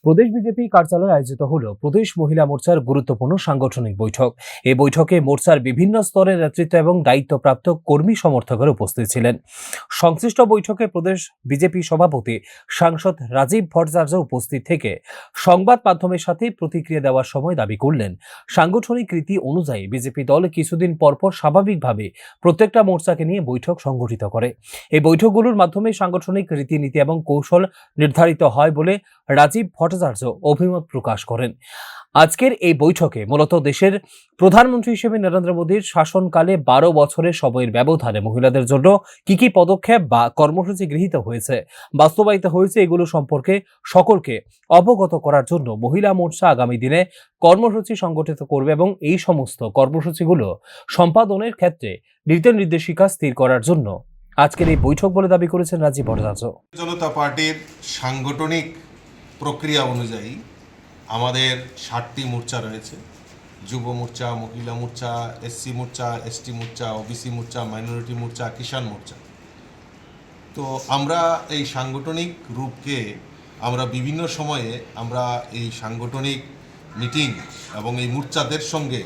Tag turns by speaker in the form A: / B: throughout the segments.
A: প্রদেশ BJP কার্যালয়ে আয়োজিত হল প্রদেশ মহিলা মোর্চার গুরুত্বপূর্ণ সাংগঠনিক বৈঠক। এই বৈঠকে মোর্চার বিভিন্ন স্তরের নেতৃত্ব এবং দায়িত্বপ্রাপ্ত কর্মী সমর্থকেরা উপস্থিত ছিলেন। সংশ্লিষ্ট বৈঠকে প্রদেশ বিজেপি সভাপতি সাংসদ রাজীব ভট্টাচার্য উপস্থিত থেকে সংবাদ মাধ্যমের সাথে প্রতিক্রিয়া দেওয়ার সময় দাবি করলেন, সাংগঠনিক রীতি অনুযায়ী বিজেপি দল কিছুদিন পরপর স্বাভাবিকভাবে প্রত্যেকটা মোর্চাকে নিয়ে বৈঠক সংগঠিত করে। এই বৈঠকগুলোর মাধ্যমে সাংগঠনিক রীতিনীতি এবং কৌশল নির্ধারিত হয় বলে রাজীব ভট্টাচার্য অভিমত প্রকাশ করেন। আজকের এই বৈঠকে মূলত দেশের প্রধানমন্ত্রী হিসেবে নরেন্দ্র মোদীর শাসনকালে 12 বছরের সময়ের ব্যবধানে মহিলাদের জন্য কি কি পদক্ষেপ বা কর্মসূচি গৃহীত হয়েছে, বাস্তবায়িত হয়েছে, এগুলো সম্পর্কে সকলকে অবগত করার জন্য মহিলা মোর্চা আগামী দিনে কর্মসূচি সংগঠিত করবে এবং এই সমস্ত কর্মসূচিগুলো সম্পাদনের ক্ষেত্রে নীতি নির্দেশিকা স্থির করার জন্য আজকের এই বৈঠক বলে দাবি করেছেন রাজীব ভট্টাচার্য।
B: জনতা পার্টির সাংগঠনিক প্রক্রিয়া অনুযায়ী আমাদের 7টি মোর্চা রয়েছে: যুব মোর্চা, মহিলা মোর্চা, এসসি মোর্চা, এসটি মোর্চা, ওবিসি মোর্চা, মাইনরিটি মোর্চা, কিষাণ মোর্চা। তো আমরা এই সাংগঠনিক রূপকে আমরা বিভিন্ন সময়ে আমরা এই সাংগঠনিক মিটিং এবং এই মোর্চাদের সঙ্গে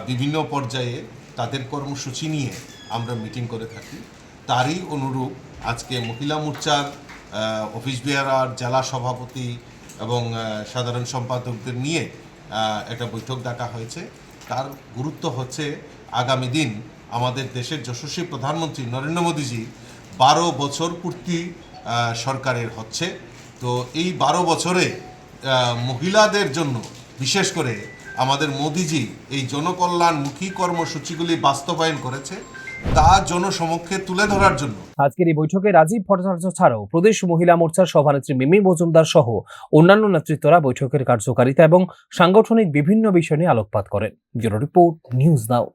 B: বিভিন্ন পর্যায়ে তাদের কর্মসূচি নিয়ে আমরা মিটিং করে থাকি। তারই অনুরূপ আজকে মহিলা মোর্চার অফিস বেয়ারার, জেলা সভাপতি এবং সাধারণ সম্পাদকদের নিয়ে একটা বৈঠক ডাকা হয়েছে। তার গুরুত্ব হচ্ছে আগামী দিন আমাদের দেশের যশস্বী প্রধানমন্ত্রী নরেন্দ্র মোদীজি 12 বছর পূর্তি সরকারের হচ্ছে। তো এই 12 বছরে মহিলাদের জন্য বিশেষ করে আমাদের মোদীজি এই জনকল্যাণমুখী কর্মসূচিগুলি বাস্তবায়ন করেছে, তা জনসমক্ষে তুলে ধরার জন্য
A: আজকের এই বৈঠকে রাজীব ভট্টাচার্য ছাড়াও প্রদেশ মহিলা মোর্চার সভানেত্রী মিমি মজুমদার সহ অন্যান্য নেতৃত্বরা বৈঠকের কার্যকারিতা এবং সাংগঠনিক বিভিন্ন বিষয় নিয়ে আলোকপাত করেন। Bureau report, news now.